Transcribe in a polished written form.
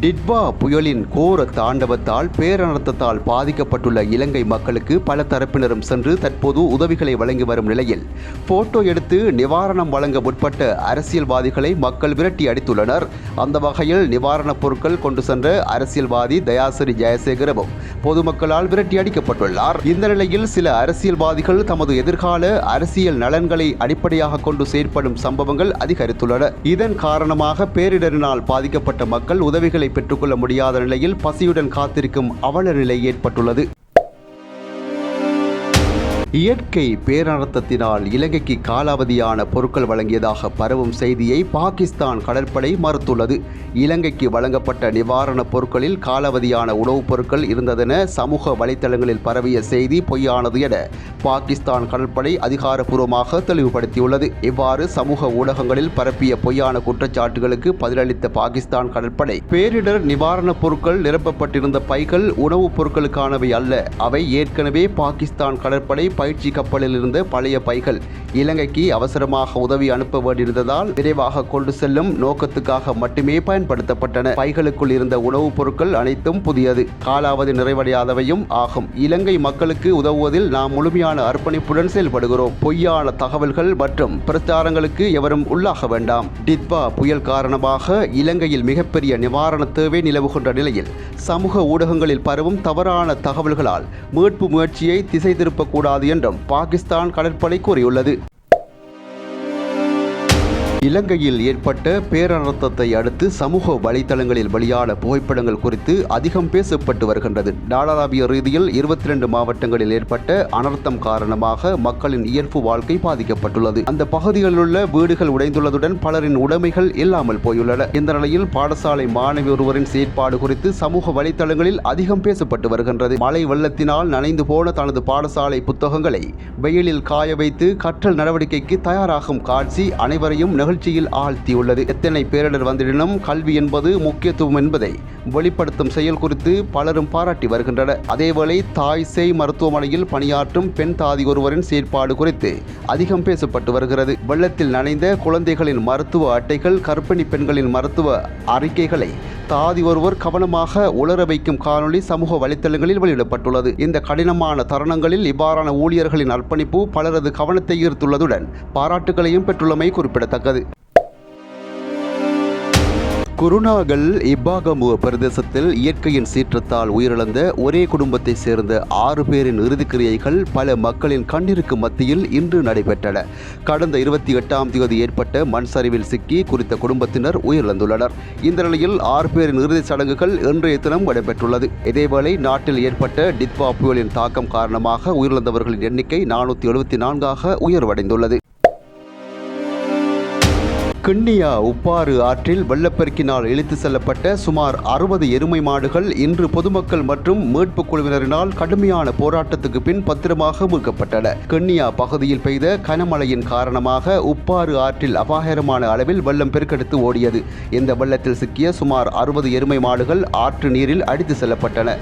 டிட்வா புயலின் கோர தாண்டவத்தால் பேரனர்த்தத்தால் பாதிக்கப்பட்டுள்ள இலங்கை மக்களுக்கு பல தரப்பினரும் சென்று தற்போது உதவிகளை வழங்கி வரும் நிலையில் போட்டோ எடுத்து நிவாரணம் வழங்க முற்பட்ட அரசியல்வாதிகளை மக்கள் விரட்டி அடித்துள்ளனர். அந்த வகையில் நிவாரணப் பொருட்கள் கொண்டு சென்ற அரசியல்வாதி தயாசிறி ஜெயசேகரவும் பொதுமக்களால் விரட்டி அடிக்கப்பட்டுள்ளார். இந்த நிலையில் சில அரசியல்வாதிகள் தமது எதிர்கால அரசியல் நலன்களை அடிப்படையாக கொண்டு செயற்படும் சம்பவங்கள் அதிகரித்துள்ளன. இதன் காரணமாக பேரிடரினால் பாதிக்கப்பட்ட மக்கள் உதவிகளை பெற்றுக்கொள்ள முடியாத நிலையில் பசியுடன் காத்திருக்கும் அவல நிலை ஏற்பட்டுள்ளது. இயற்கை பேரனர்த்தத்தினால் இலங்கைக்கு காலாவதியான பொருட்கள் வழங்கியதாக பரவும் செய்தியை பாகிஸ்தான் கடற்படை மறுத்துள்ளது. இலங்கைக்கு வழங்கப்பட்ட நிவாரணப் பொருட்களில் காலாவதியான உணவுப் பொருட்கள் இருந்ததென சமூக வலைதளங்களில் பரவிய செய்தி பொய்யானது என பாகிஸ்தான் கடற்படை அதிகாரப்பூர்வமாக தெளிவுபடுத்தியுள்ளது. இவ்வாறு சமூக ஊடகங்களில் பரப்பிய பொய்யான குற்றச்சாட்டுகளுக்கு பதிலளித்த பாகிஸ்தான் கடற்படை, பேரிடர் நிவாரணப் பொருட்கள் நிரப்பப்பட்டிருந்த பைகள் உணவுப் பொருட்களுக்கானவை அல்ல, அவை ஏற்கனவே பாகிஸ்தான் கடற்படை பயிற்சி கப்பலில் இருந்த பழைய பைகள் இலங்கைக்கு அவசரமாக உதவி அனுப்ப வேண்டியிருந்ததால் விரைவாக கொண்டு செல்லும் நோக்கத்துக்காக மட்டுமே பயன்படுத்தப்பட்டன. பைகளுக்குள் இருந்த உணவுப் பொருட்கள் அனைத்தும் புதியது, காலாவதி நிறைவடையாதவையும் ஆகும். இலங்கை மக்களுக்கு உதவுவதில் நாம் முழுமையான அர்ப்பணிப்புடன் செயல்படுகிறோம். பொய்யான தகவல்கள் மற்றும் பிரச்சாரங்களுக்கு எவரும் உள்ளாக வேண்டாம். டிட்வா புயல் காரணமாக இலங்கையில் மிகப்பெரிய நிவாரண தேவை நிலவுகின்ற நிலையில் சமூக ஊடகங்களில் பரவும் தவறான தகவல்களால் மீட்பு முயற்சியை திசை திருப்பக்கூடாது என்றும் பாகிஸ்தான் கடற்படை கூறியுள்ளது. இலங்கையில் ஏற்பட்ட பேரனர்த்தத்தை அடுத்து சமூக வலைதளங்களில் வெளியான புகைப்படங்கள் குறித்து அதிகம் பேசப்பட்டு வருகின்றது. நாடளாவிய ரீதியில் 22 மாவட்டங்களில் ஏற்பட்ட அனர்த்தம் காரணமாக மக்களின் இயல்பு வாழ்க்கை பாதிக்கப்பட்டுள்ளது. அந்த பகுதிகளில் உள்ள வீடுகள் உடைந்துள்ளதுடன் பலரின் உடைமைகள் இல்லாமல் போயுள்ளன. இந்த நிலையில் பாடசாலை மாணவி ஒருவரின் செயற்பாடு குறித்து சமூக வலைதளங்களில் அதிகம் பேசப்பட்டு வருகின்றது. மழை வெள்ளத்தினால் நனைந்து போன தனது பாடசாலை புத்தகங்களை வெயிலில் காய வைத்து கற்றல் நடவடிக்கைக்கு தயாராகும் காட்சி அனைவரையும் நிகழ்ச்சியில் ஆழ்த்தியுள்ளது. எத்தனை பேரிடர் வந்திடனும் கல்வி என்பது முக்கியத்துவம் என்பதை வெளிப்படுத்தும் செயல் குறித்து பலரும் பாராட்டி வருகின்றனர். அதேவேளை தாய் சேய் மருத்துவமனையில் பணியாற்றும் பெண் தாதி ஒருவரின் செயற்பாடு குறித்து அதிகம் பேசப்பட்டு வருகிறது. வெள்ளத்தில் நனைந்த குழந்தைகளின் மருத்துவ அட்டைகள், கர்ப்பிணி பெண்களின் மருத்துவ அறிக்கைகளை தாதி ஒருவர் கவனமாக உலர வைக்கும் காணொளி சமூக வலைத்தளங்களில் வெளியிடப்பட்டுள்ளது. இந்த கடினமான தருணங்களில் இவ்வாறான ஊழியர்களின் அர்ப்பணிப்பு பலரது கவனத்தை ஈர்த்துள்ளதுடன் பாராட்டுகளையும் பெற்றுள்ளமை குறிப்பிடத்தக்கது. குருநாகல் இப்பாகமுவ பிரதேசத்தில் இயற்கையின் சீற்றத்தால் உயிரிழந்த ஒரே குடும்பத்தை சேர்ந்த 6 பேரின் இறுதிக்கிரியைகள் பல மக்களின் கண்ணீருக்கு மத்தியில் இன்று நடைபெற்றன. கடந்த 28ஆம் தேதி ஏற்பட்ட மண் சரிவில் சிக்கி குறித்த குடும்பத்தினர் உயிரிழந்துள்ளனர். இந்த நிலையில் 6 பேரின் இறுதிச் சடங்குகள் இன்றைய தினம் நடைபெற்றுள்ளது. இதேவேளை நாட்டில் ஏற்பட்ட டிட்வா புயலின் தாக்கம் காரணமாக உயிரிழந்தவர்களின் எண்ணிக்கை 474ஆக உயர்வடைந்துள்ளது. கிண்ணியா உப்பாறு ஆற்றில் வெள்ளப்பெருக்கினால் இழுத்து செல்லப்பட்ட சுமார் 60 எருமை மாடுகள் இன்று பொதுமக்கள் மற்றும் மீட்புக் குழுவினரினால் கடுமையான போராட்டத்துக்கு பின் பத்திரமாக மீட்கப்பட்டன. கிண்ணியா பகுதியில் பெய்த கனமழையின் காரணமாக உப்பாறு ஆற்றில் அபாயகரமான அளவில் வெள்ளம் பெருக்கெடுத்து ஓடியது. இந்த வெள்ளத்தில் சிக்கிய சுமார் 60 எருமை மாடுகள் ஆற்று நீரில் அடித்து செல்லப்பட்டன.